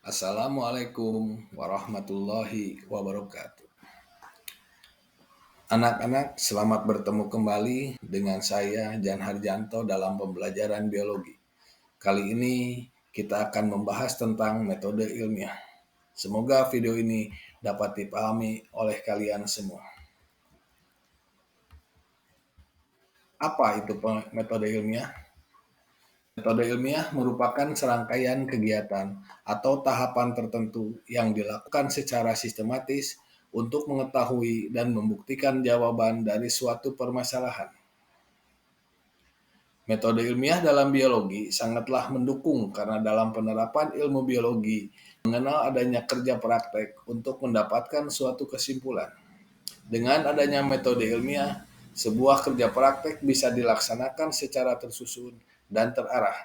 Assalamualaikum warahmatullahi wabarakatuh. Anak-anak, selamat bertemu kembali dengan saya Jan Harjanto dalam pembelajaran biologi. Kali ini kita akan membahas tentang metode ilmiah. Semoga video ini dapat dipahami oleh kalian semua. Apa itu metode ilmiah? Metode ilmiah merupakan serangkaian kegiatan atau tahapan tertentu yang dilakukan secara sistematis untuk mengetahui dan membuktikan jawaban dari suatu permasalahan. Metode ilmiah dalam biologi sangatlah mendukung karena dalam penerapan ilmu biologi mengenal adanya kerja praktek untuk mendapatkan suatu kesimpulan. Dengan adanya metode ilmiah, sebuah kerja praktek bisa dilaksanakan secara tersusun dan terarah.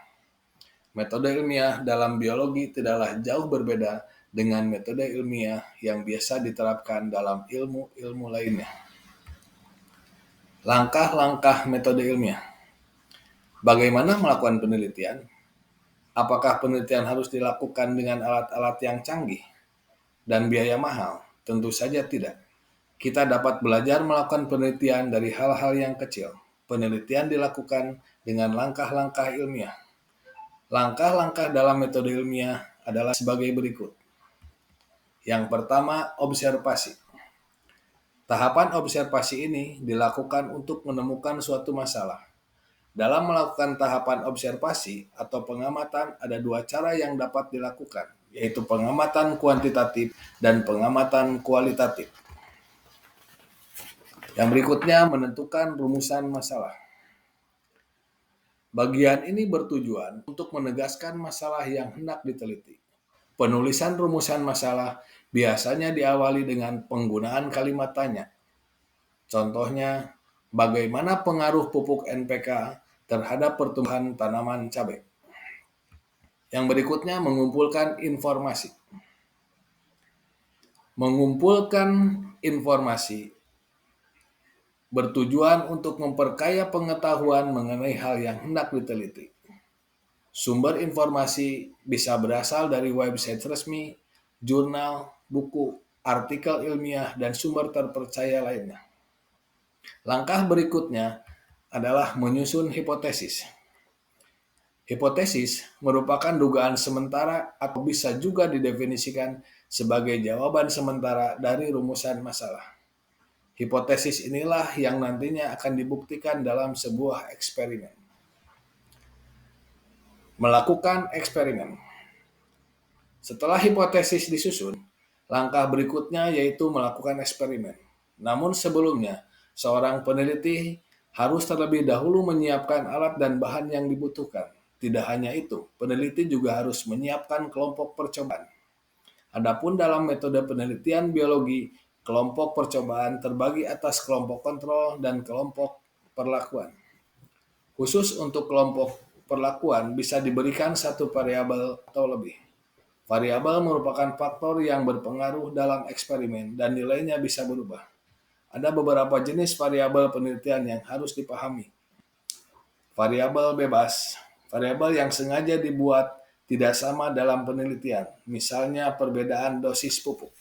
Metode ilmiah dalam biologi tidaklah jauh berbeda dengan metode ilmiah yang biasa diterapkan dalam ilmu-ilmu lainnya. Langkah-langkah metode ilmiah. Bagaimana melakukan penelitian? Apakah penelitian harus dilakukan dengan alat-alat yang canggih dan biaya mahal? Tentu saja tidak. Kita dapat belajar melakukan penelitian dari hal-hal yang kecil. Penelitian dilakukan dengan langkah-langkah ilmiah. Langkah-langkah dalam metode ilmiah adalah sebagai berikut. Yang pertama, observasi. Tahapan observasi ini dilakukan untuk menemukan suatu masalah. Dalam melakukan tahapan observasi atau pengamatan, ada dua cara yang dapat dilakukan, yaitu pengamatan kuantitatif dan pengamatan kualitatif. Yang berikutnya, menentukan rumusan masalah. Bagian ini bertujuan untuk menegaskan masalah yang hendak diteliti. Penulisan rumusan masalah biasanya diawali dengan penggunaan kalimat tanya. Contohnya, bagaimana pengaruh pupuk NPK terhadap pertumbuhan tanaman cabai? Yang berikutnya, mengumpulkan informasi. Mengumpulkan informasi bertujuan untuk memperkaya pengetahuan mengenai hal yang hendak diteliti. Sumber informasi bisa berasal dari website resmi, jurnal, buku, artikel ilmiah, dan sumber terpercaya lainnya. Langkah berikutnya adalah menyusun hipotesis. Hipotesis merupakan dugaan sementara atau bisa juga didefinisikan sebagai jawaban sementara dari rumusan masalah. Hipotesis inilah yang nantinya akan dibuktikan dalam sebuah eksperimen. Melakukan eksperimen. Setelah hipotesis disusun, langkah berikutnya yaitu melakukan eksperimen. Namun sebelumnya, seorang peneliti harus terlebih dahulu menyiapkan alat dan bahan yang dibutuhkan. Tidak hanya itu, peneliti juga harus menyiapkan kelompok percobaan. Adapun dalam metode penelitian biologi, kelompok percobaan terbagi atas kelompok kontrol dan kelompok perlakuan. Khusus untuk kelompok perlakuan bisa diberikan satu variabel atau lebih. Variabel merupakan faktor yang berpengaruh dalam eksperimen dan nilainya bisa berubah. Ada beberapa jenis variabel penelitian yang harus dipahami. Variabel bebas, variabel yang sengaja dibuat tidak sama dalam penelitian, misalnya perbedaan dosis pupuk.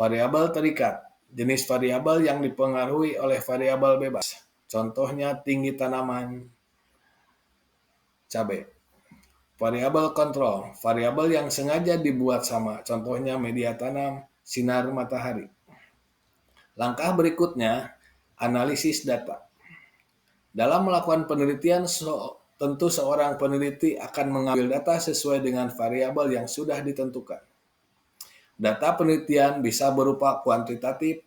Variabel terikat, jenis variabel yang dipengaruhi oleh variabel bebas, contohnya tinggi tanaman cabai. Variabel kontrol, variabel yang sengaja dibuat sama, contohnya media tanam, sinar matahari. Langkah berikutnya, analisis data. Dalam melakukan penelitian, tentu seorang peneliti akan mengambil data sesuai dengan variabel yang sudah ditentukan. Data penelitian bisa berupa kuantitatif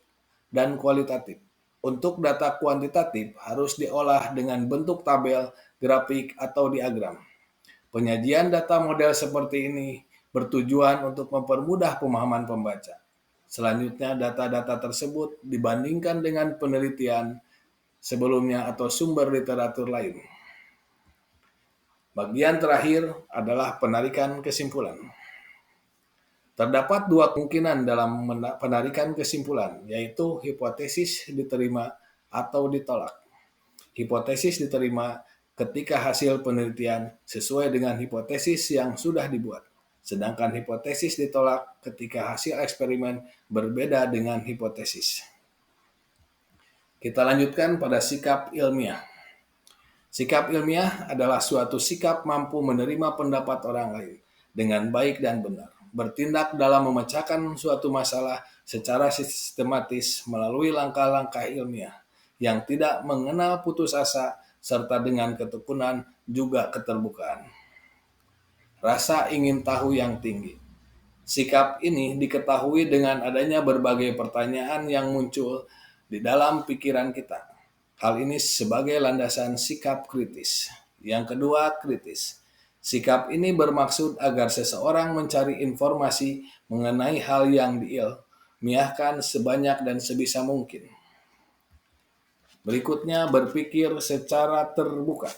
dan kualitatif. Untuk data kuantitatif harus diolah dengan bentuk tabel, grafik, atau diagram. Penyajian data model seperti ini bertujuan untuk mempermudah pemahaman pembaca. Selanjutnya, data-data tersebut dibandingkan dengan penelitian sebelumnya atau sumber literatur lain. Bagian terakhir adalah penarikan kesimpulan. Terdapat dua kemungkinan dalam penarikan kesimpulan, yaitu hipotesis diterima atau ditolak. Hipotesis diterima ketika hasil penelitian sesuai dengan hipotesis yang sudah dibuat. sedangkan hipotesis ditolak ketika hasil eksperimen berbeda dengan hipotesis. Kita lanjutkan pada sikap ilmiah. Sikap ilmiah adalah suatu sikap mampu menerima pendapat orang lain dengan baik dan benar, bertindak dalam memecahkan suatu masalah secara sistematis melalui langkah-langkah ilmiah yang tidak mengenal putus asa serta dengan ketekunan juga keterbukaan. Rasa ingin tahu yang tinggi. Sikap ini diketahui dengan adanya berbagai pertanyaan yang muncul di dalam pikiran kita. Hal ini sebagai landasan sikap kritis. Yang kedua, kritis. Sikap ini bermaksud agar seseorang mencari informasi mengenai hal yang diilmiahkan sebanyak dan sebisa mungkin. Berikutnya, berpikir secara terbuka.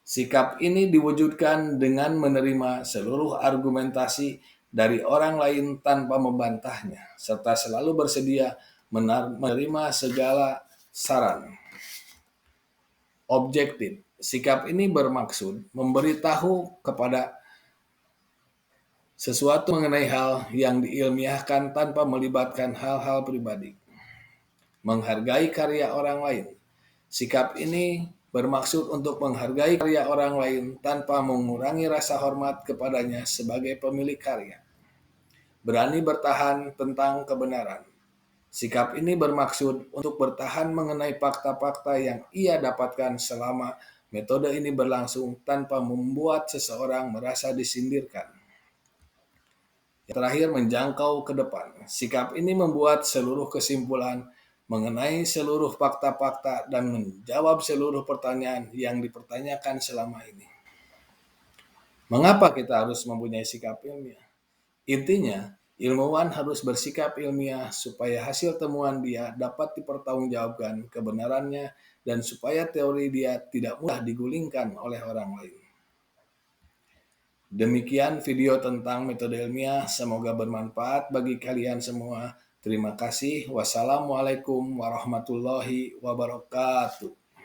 Sikap ini diwujudkan dengan menerima seluruh argumentasi dari orang lain tanpa membantahnya, serta selalu bersedia menerima segala saran. Objektif. Sikap ini bermaksud memberitahu kepada sesuatu mengenai hal yang diilmiahkan tanpa melibatkan hal-hal pribadi. Menghargai karya orang lain. Sikap ini bermaksud untuk menghargai karya orang lain tanpa mengurangi rasa hormat kepadanya sebagai pemilik karya. Berani bertahan tentang kebenaran. Sikap ini bermaksud untuk bertahan mengenai fakta-fakta yang ia dapatkan selama metode ini berlangsung tanpa membuat seseorang merasa disindirkan. Yang terakhir, menjangkau ke depan. Sikap ini membuat seluruh kesimpulan mengenai seluruh fakta-fakta dan menjawab seluruh pertanyaan yang dipertanyakan selama ini. Mengapa kita harus mempunyai sikap ilmiah? Intinya, ilmuwan harus bersikap ilmiah supaya hasil temuan dia dapat dipertanggungjawabkan kebenarannya dan supaya teori dia tidak mudah digulingkan oleh orang lain. Demikian video tentang metode ilmiah, semoga bermanfaat bagi kalian semua. Terima kasih. Wassalamualaikum warahmatullahi wabarakatuh.